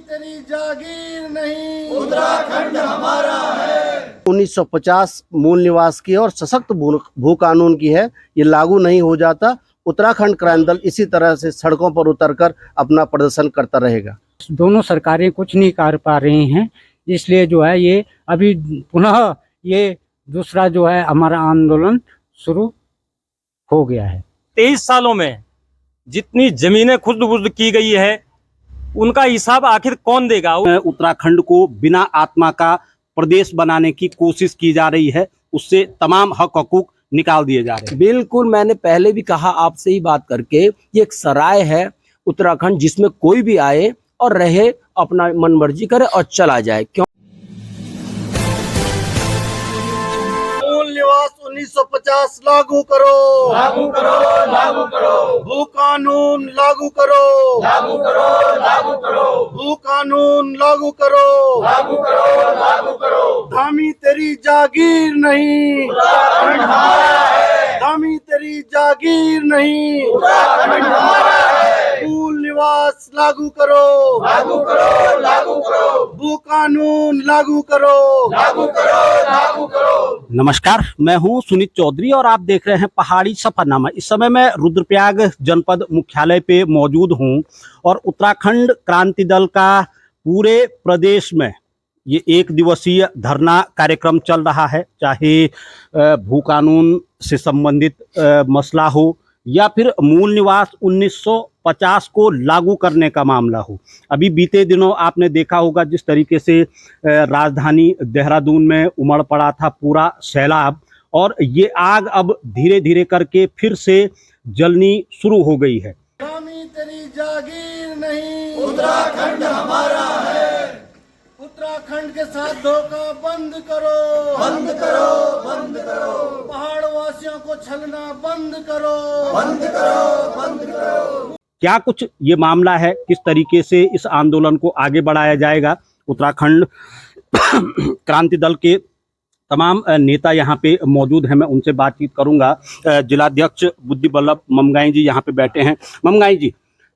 तेरी जागीर नहीं, उत्तराखंड हमारा है। 1950 मूल निवास की और सशक्त भू कानून की है, ये लागू नहीं हो जाता। उत्तराखंड क्रांति दल इसी तरह से सड़कों पर उतरकर अपना प्रदर्शन करता रहेगा। दोनों सरकारें कुछ नहीं कर पा रही हैं, इसलिए जो है ये अभी पुनः ये दूसरा जो है हमारा आंदोलन शुरू हो गया है। 23 सालों में जितनी जमीनें खुर्द-बुर्द की गई है उनका हिसाब आखिर कौन देगा। उत्तराखंड को बिना आत्मा का प्रदेश बनाने की कोशिश की जा रही है, उससे तमाम हक हकूक निकाल दिए जा रहे हैं। बिल्कुल, मैंने पहले भी कहा आपसे ही बात करके, ये एक सराय है उत्तराखंड, जिसमें कोई भी आए और रहे, अपना मन मर्जी करे और चला जाए। क्यों मूल निवास 1950 लागू करो, लागू करो, लागू करो, भू कानून लागू करो, लागू करो, लागू करो, भू कानून लागू करो, लागू करो, लागू करो। धामी तेरी जागीर नहीं, उत्तराखंड हमारा है। धामी तेरी जागीर नहीं, उत्तराखंड हमारा है। मूल निवास लागू करो, लागू करो, लागू करो, भू कानून लागू करो, लागू करो, लागू करो। नमस्कार, मैं हूं सुनीत चौधरी और आप देख रहे हैं पहाड़ी सफरनामा। इस समय मैं रुद्रप्रयाग जनपद मुख्यालय पे मौजूद हूं और उत्तराखंड क्रांति दल का पूरे प्रदेश में ये 1 दिवसीय धरना कार्यक्रम चल रहा है। चाहे भू कानून से संबंधित मसला हो या फिर मूल निवास 1950 को लागू करने का मामला हो। अभी बीते दिनों आपने देखा होगा जिस तरीके से राजधानी देहरादून में उमड़ पड़ा था पूरा सैलाब, और ये आग अब धीरे धीरे करके फिर से जलनी शुरू हो गई है। धामी तेरी जागीर नहीं, उत्तराखंड हमारा है। उत्तराखंड के साथ धोखा बंद करो, बंद करो, बंद करो, पहाड़ वासियों को छलना बंद करो, बंद करो, बंद करो। क्या कुछ ये मामला है, किस तरीके से इस आंदोलन को आगे बढ़ाया जाएगा। उत्तराखंड क्रांति दल के तमाम नेता यहाँ पे मौजूद हैं, मैं उनसे बातचीत करूंगा। जिलाध्यक्ष बुद्धि बल्लभ ममगाई जी यहाँ पे बैठे हैं। ममगाई जी,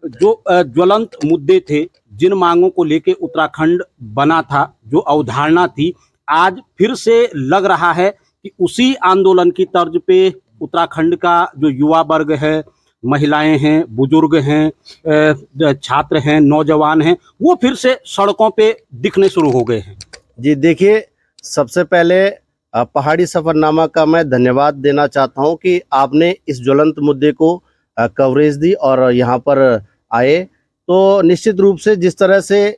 जो ज्वलंत मुद्दे थे, जिन मांगों को लेके उत्तराखंड बना था, जो अवधारणा थी, आज फिर से लग रहा है कि उसी आंदोलन की तर्ज पे उत्तराखंड का जो युवा वर्ग है, महिलाएं हैं, बुजुर्ग हैं, छात्र हैं, नौजवान हैं, वो फिर से सड़कों पे दिखने शुरू हो गए हैं। जी देखिए, सबसे पहले पहाड़ी सफरनामा का मैं धन्यवाद देना चाहता हूं कि आपने इस ज्वलंत मुद्दे को कवरेज दी और यहाँ पर आए। तो निश्चित रूप से जिस तरह से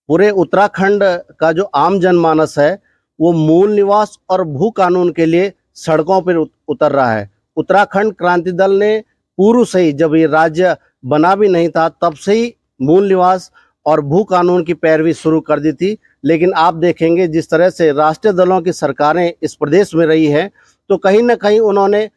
पूरे उत्तराखंड का जो आम जनमानस है वो मूल निवास और भू कानून के लिए सड़कों पर उतर रहा है। उत्तराखंड क्रांति दल ने पूर्व से ही, जब ये राज्य बना भी नहीं था, तब से ही मूल निवास और भू कानून की पैरवी शुरू कर दी थी। लेकिन आप देखेंगे जिस तरह से राष्ट्रीय दलों की सरकारें इस प्रदेश में रही है, तो कहीं ना कहीं उन्होंने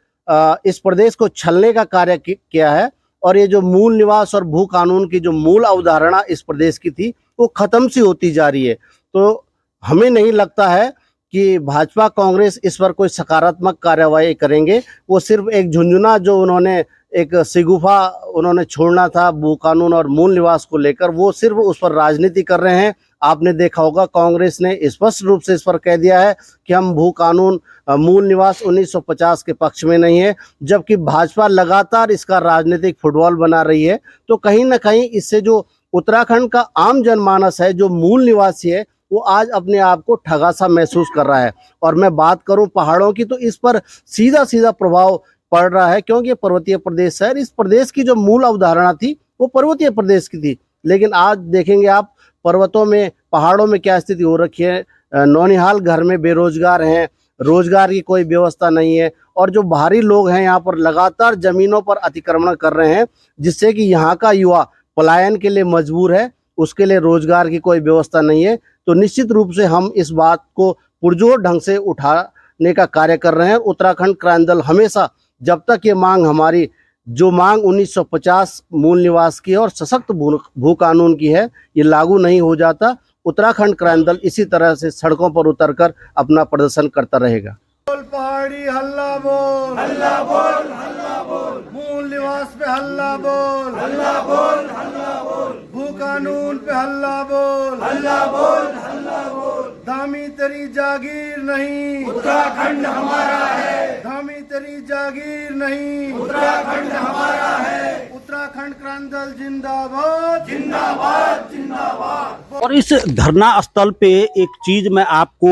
इस प्रदेश को छलने का कार्य किया है और ये जो मूल निवास और भू कानून की जो मूल अवधारणा इस प्रदेश की थी वो खत्म सी होती जा रही है। तो हमें नहीं लगता है कि भाजपा कांग्रेस इस पर कोई सकारात्मक कार्रवाई करेंगे। वो सिर्फ एक झुंझुना जो उन्होंने एक सिगुफा उन्होंने छोड़ना था भू कानून और मूल निवास को लेकर, वो सिर्फ उस पर राजनीति कर रहे हैं। आपने देखा होगा कांग्रेस ने स्पष्ट रूप से इस पर कह दिया है कि हम भू कानून मूल निवास 1950 के पक्ष में नहीं है, जबकि भाजपा लगातार इसका राजनीतिक फुटबॉल बना रही है। तो कहीं ना कहीं इससे जो उत्तराखंड का आम जनमानस है, जो मूल निवासी है, वो आज अपने आप को ठगा सा महसूस कर रहा है। और मैं बात करूं पहाड़ों की, तो इस पर सीधा सीधा प्रभाव पड़ रहा है, क्योंकि पर्वतीय प्रदेश है। इस प्रदेश की जो मूल अवधारणा थी वो पर्वतीय प्रदेश की थी, लेकिन आज देखेंगे आप पर्वतों में, पहाड़ों में क्या स्थिति हो रखी है। नौनिहाल घर में बेरोजगार हैं, रोजगार की कोई व्यवस्था नहीं है, और जो बाहरी लोग हैं यहाँ पर लगातार जमीनों पर अतिक्रमण कर रहे हैं, जिससे कि यहाँ का युवा पलायन के लिए मजबूर है, उसके लिए रोजगार की कोई व्यवस्था नहीं है। तो निश्चित रूप से हम इस बात को पुरजोर ढंग से उठाने का कार्य कर रहे हैं। उत्तराखंड क्रांति दल हमेशा, जब तक ये मांग हमारी, जो मांग 1950 मूल निवास की और सशक्त भू कानून की है, ये लागू नहीं हो जाता, उत्तराखंड क्रांति दल इसी तरह से सड़कों पर उतरकर अपना प्रदर्शन करता रहेगा। बोल पहाड़ी हल्ला बोल, हल्ला बोल, हल्ला बोल, मूल निवास पे हल्ला बोल, हल्ला बोल, हल्ला बोल, भू कानून कानून पे हल्ला बोल, हल्ला बोल, हल्ला बोल। धामी तेरी जागीर नहीं, उत्तराखंड हमारा है, धामी तेरी जागीर नहीं, उत्तराखंड हमारा है। उत्तराखंड क्रांति दल जिंदाबाद, जिंदाबाद, जिंदाबाद। और इस धरना स्थल पे एक चीज मैं आपको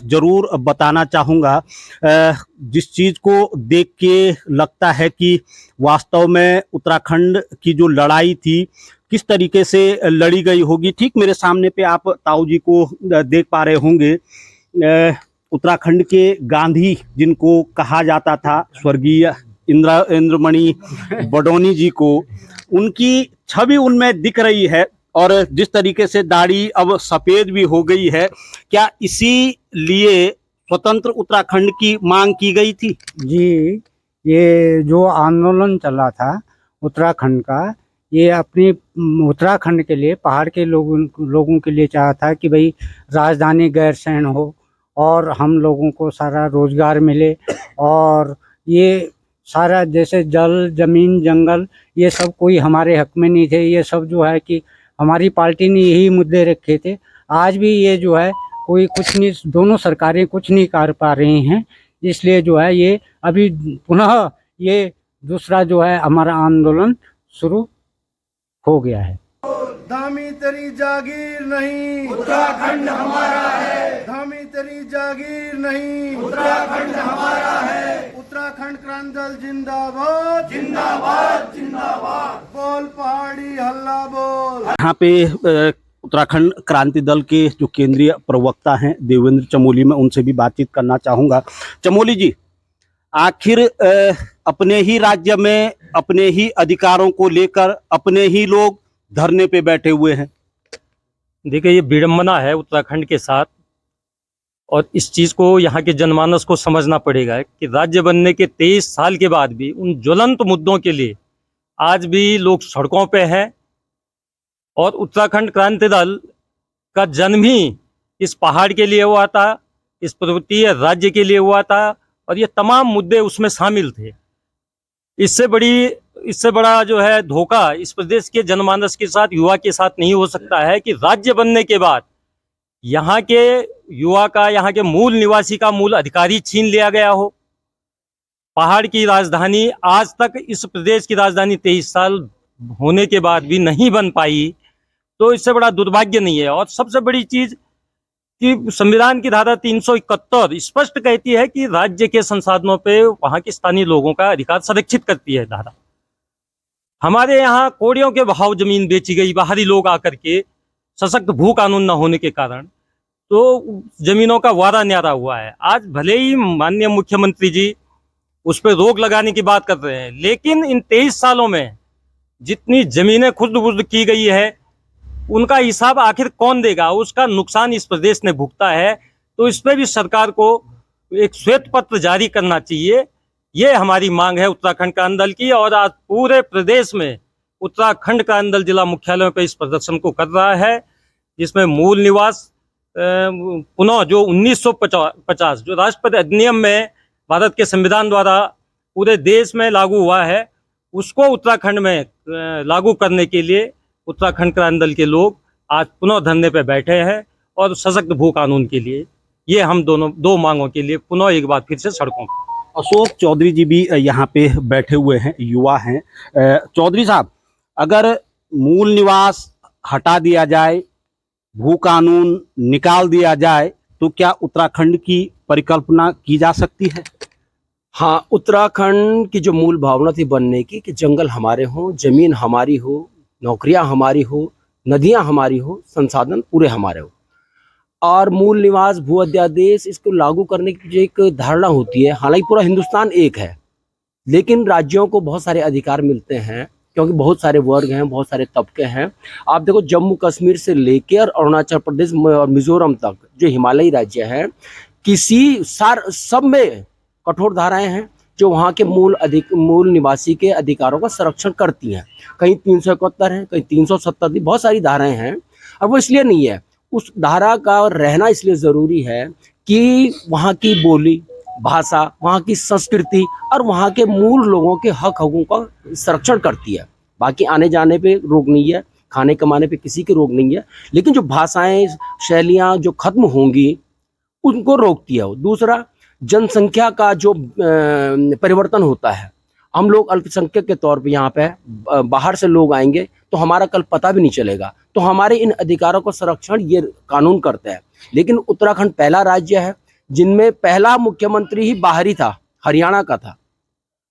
जरूर बताना चाहूँगा, जिस चीज को देख के लगता है कि वास्तव में उत्तराखंड की जो लड़ाई थी किस तरीके से लड़ी गई होगी। ठीक मेरे सामने पे आप ताऊ जी को देख पा रहे होंगे, उत्तराखंड के गांधी जिनको कहा जाता था, स्वर्गीय इंद्रमणि बडोनी जी को, उनकी छवि उनमें दिख रही है और जिस तरीके से दाढ़ी अब सफेद भी हो गई है, क्या इसी लिए स्वतंत्र उत्तराखंड की मांग की गई थी? जी, ये जो आंदोलन चला था उत्तराखंड का, ये अपनी उत्तराखंड के लिए, पहाड़ के लोगों के लिए चाहा था कि भाई राजधानी गैरसैंण हो और हम लोगों को सारा रोजगार मिले, और ये सारा जैसे जल, जमीन, जंगल, ये सब कोई हमारे हक में नहीं थे। ये सब जो है कि हमारी पार्टी ने यही मुद्दे रखे थे। आज भी ये जो है कोई कुछ नहीं, दोनों सरकारें कुछ नहीं कर पा रही हैं। इसलिए जो है ये अभी पुनः ये दूसरा जो है हमारा आंदोलन शुरू हो गया है। धामी तेरी जागीर नहीं, उत्तराखंड हमारा है, धामी तेरी जागीर नहीं, उत्तराखंड हमारा है। उत्तराखंड क्रांति दल जिंदाबाद, जिंदाबाद, जिंदाबाद। बोल पहाड़ी हल्ला बोल। यहाँ पे उत्तराखंड क्रांति दल के जो केंद्रीय प्रवक्ता हैं देवेंद्र चमोली, मैं उनसे भी बातचीत करना चाहूँगा। चमोली जी, आखिर अपने ही राज्य में अपने ही अधिकारों को लेकर अपने ही लोग धरने पे बैठे हुए हैं। देखिए, ये विडंबना है उत्तराखंड के साथ, और इस चीज़ को यहाँ के जनमानस को समझना पड़ेगा कि राज्य बनने के 23 साल के बाद भी उन ज्वलंत मुद्दों के लिए आज भी लोग सड़कों पे हैं। और उत्तराखंड क्रांति दल का जन्म ही इस पहाड़ के लिए हुआ था, इस पर्वतीय राज्य के लिए हुआ था, और ये तमाम मुद्दे उसमें शामिल थे। इससे बड़ा जो है धोखा इस प्रदेश के जनमानस के साथ, युवा के साथ नहीं हो सकता है कि राज्य बनने के बाद यहाँ के युवा का, यहाँ के मूल निवासी का मूल अधिकारी छीन लिया गया हो। पहाड़ की राजधानी आज तक, इस प्रदेश की राजधानी 23 साल होने के बाद भी नहीं बन पाई, तो इससे बड़ा दुर्भाग्य नहीं है। और सबसे बड़ी चीज कि संविधान की धारा 371 स्पष्ट कहती है कि राज्य के संसाधनों पे वहाँ के स्थानीय लोगों का अधिकार संरक्षित करती है धारा। हमारे यहाँ कौड़ियों के भाव जमीन बेची गई बाहरी लोग आकर के, सशक्त भू कानून न होने के कारण, तो जमीनों का वारा न्यारा हुआ है। आज भले ही माननीय मुख्यमंत्री जी उस पर रोक लगाने की बात कर रहे हैं, लेकिन इन 23 सालों में जितनी जमीनें खुर्द-बुर्द की गई है उनका हिसाब आखिर कौन देगा? उसका नुकसान इस प्रदेश ने भुगता है। तो इस पर भी सरकार को एक श्वेत पत्र जारी करना चाहिए। ये हमारी मांग है उत्तराखंड क्रांति दल की, और आज पूरे प्रदेश में उत्तराखंड क्रांति दल जिला मुख्यालयों पर इस प्रदर्शन को कर रहा है, जिसमें मूल निवास पुनः जो 1950 जो राष्ट्रपति अधिनियम में भारत के संविधान द्वारा पूरे देश में लागू हुआ है, उसको उत्तराखंड में लागू करने के लिए उत्तराखंड क्रांति दल के लोग आज पुनः धरने पे बैठे हैं, और सशक्त भू कानून के लिए, ये हम दो मांगों के लिए पुनः एक बार फिर से सड़कों पर। अशोक चौधरी जी भी यहाँ पे बैठे हुए हैं, युवा हैं। चौधरी साहब, अगर मूल निवास हटा दिया जाए, भू कानून निकाल दिया जाए, तो क्या उत्तराखंड की परिकल्पना की जा सकती है? हाँ, उत्तराखंड की जो मूल भावना थी बनने की कि जंगल हमारे हों, जमीन हमारी हो, नौकरियां हमारी हो, नदियां हमारी हो, संसाधन पूरे हमारे हो, और मूल निवास भू अध्यादेश इसको लागू करने की जो एक धारणा होती है, हालांकि पूरा हिंदुस्तान एक है, लेकिन राज्यों को बहुत सारे अधिकार मिलते हैं क्योंकि बहुत सारे वर्ग हैं, बहुत सारे तबके हैं। आप देखो, जम्मू कश्मीर से लेकर अरुणाचल प्रदेश और मिजोरम तक जो हिमालयी राज्य हैं, सब में कठोर धाराएं हैं जो वहाँ के मूल निवासी के अधिकारों का संरक्षण करती हैं। कहीं 371 है, कहीं 370, बहुत सारी धाराएं हैं। और वो इसलिए नहीं है, उस धारा का रहना इसलिए ज़रूरी है कि वहाँ की बोली, भाषा, वहाँ की संस्कृति और वहाँ के मूल लोगों के हक हकों का संरक्षण करती है। बाकी आने जाने पे रोक नहीं है, खाने कमाने पे किसी की रोक नहीं है, लेकिन जो भाषाएं शैलियां जो खत्म होंगी उनको रोकती है वो। दूसरा, जनसंख्या का जो परिवर्तन होता है, हम लोग अल्पसंख्यक के तौर पे यहाँ पे बाहर से लोग आएंगे तो हमारा कल पता भी नहीं चलेगा, तो हमारे इन अधिकारों का संरक्षण ये कानून करता है। लेकिन उत्तराखंड पहला राज्य है जिनमें पहला मुख्यमंत्री ही बाहरी था, हरियाणा का था।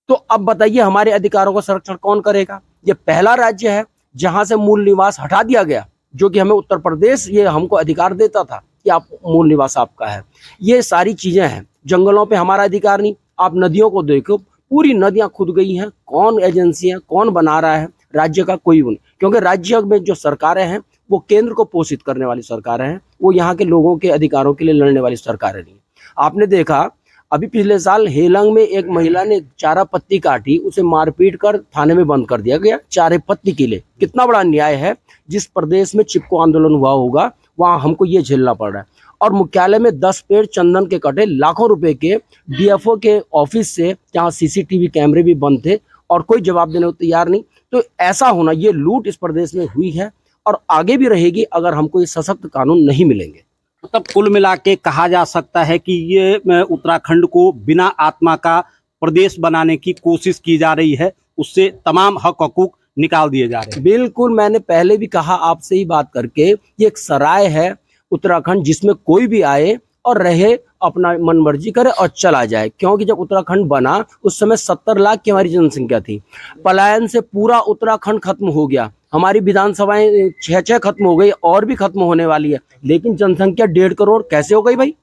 तो अब बताइए हमारे अधिकारों का संरक्षण कौन करेगा? ये पहला राज्य है जहां से मूल निवास हटा दिया गया, जो कि हमें उत्तर प्रदेश ये हमको अधिकार देता था कि आप मूल निवास आपका है। ये सारी चीजें हैं। जंगलों पे हमारा अधिकार नहीं। आप नदियों को देखो, पूरी नदियां खुद गई हैं। कौन एजेंसी है, कौन बना रहा है? राज्य का कोई नहीं, क्योंकि राज्य में जो सरकारें हैं वो केंद्र को पोषित करने वाली सरकारें हैं, वो यहाँ के लोगों के अधिकारों के लिए लड़ने वाली सरकारें नहीं। आपने देखा अभी पिछले साल हेलंग में एक महिला ने चारा पत्ती काटी, उसे मारपीट कर थाने में बंद कर दिया गया चारे पत्ती के लिए। कितना बड़ा अन्याय है। जिस प्रदेश में चिपको आंदोलन हुआ होगा वहां हमको ये झेलना पड़ रहा है। और मुख्यालय में 10 पेड़ चंदन के कटे, लाखों रुपए के डीएफओ के ऑफिस से, जहाँ सीसीटीवी कैमरे भी बंद थे और कोई जवाब देने को तैयार नहीं। तो ऐसा होना, ये लूट इस प्रदेश में हुई है और आगे भी रहेगी अगर हमको ये सशक्त कानून नहीं मिलेंगे। मतलब कुल मिला के कहा जा सकता है कि ये उत्तराखंड को बिना आत्मा का प्रदेश बनाने की कोशिश की जा रही है, उससे तमाम हक हकूक निकाल दिए जा रहे हैं। बिल्कुल, मैंने पहले भी कहा आपसे ही बात करके, ये एक सराय है उत्तराखंड जिसमें कोई भी आए और रहे, अपना मन मर्जी करे और चला जाए। क्योंकि जब उत्तराखंड बना उस समय 70 लाख की हमारी जनसंख्या थी। पलायन से पूरा उत्तराखंड खत्म हो गया। हमारी विधानसभाएं 6 खत्म हो गई और भी खत्म होने वाली है, लेकिन जनसंख्या 1.5 करोड़ कैसे हो गई भाई?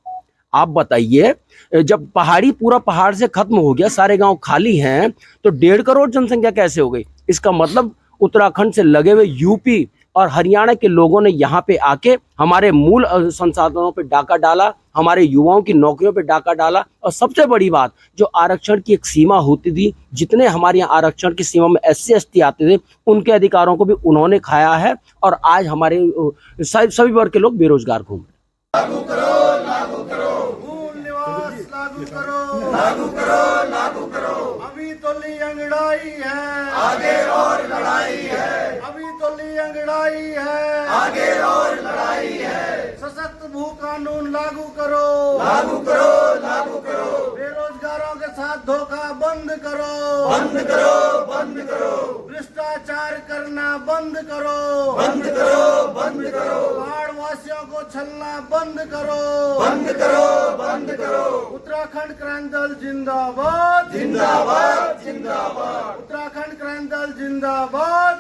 आप बताइए। जब पहाड़ी पूरा पहाड़ से खत्म हो गया, सारे गांव खाली हैं, तो 1.5 करोड़ जनसंख्या कैसे हो गई? इसका मतलब उत्तराखंड से लगे हुए यूपी और हरियाणा के लोगों ने यहाँ पे आके हमारे मूल संसाधनों पे डाका डाला, हमारे युवाओं की नौकरियों पे डाका डाला। और सबसे बड़ी बात, जो आरक्षण की एक सीमा होती थी, जितने हमारे यहाँ आरक्षण की सीमा में SC ST आते थे, उनके अधिकारों को भी उन्होंने खाया है। और आज हमारे सभी वर्ग के लोग बेरोजगार घूम रहे। लागू करो, मूल निवास लागू करो, लागू करो। अभी तो ली अंगड़ाई है, आगे और लड़ाई है। अभी तो ली अंगड़ाई है, आगे और लड़ाई है। सशक्त भू कानून लागू करो, लागू करो। बेरोजगारों के साथ धोखा बंद करो, बंद करो। भ्रष्टाचार करना बंद करो, पहाड़ वासियों को छलना बंद करो, उत्तराखंड क्रांति दल जिंदाबाद, उत्तराखंड क्रांति दल जिंदाबाद।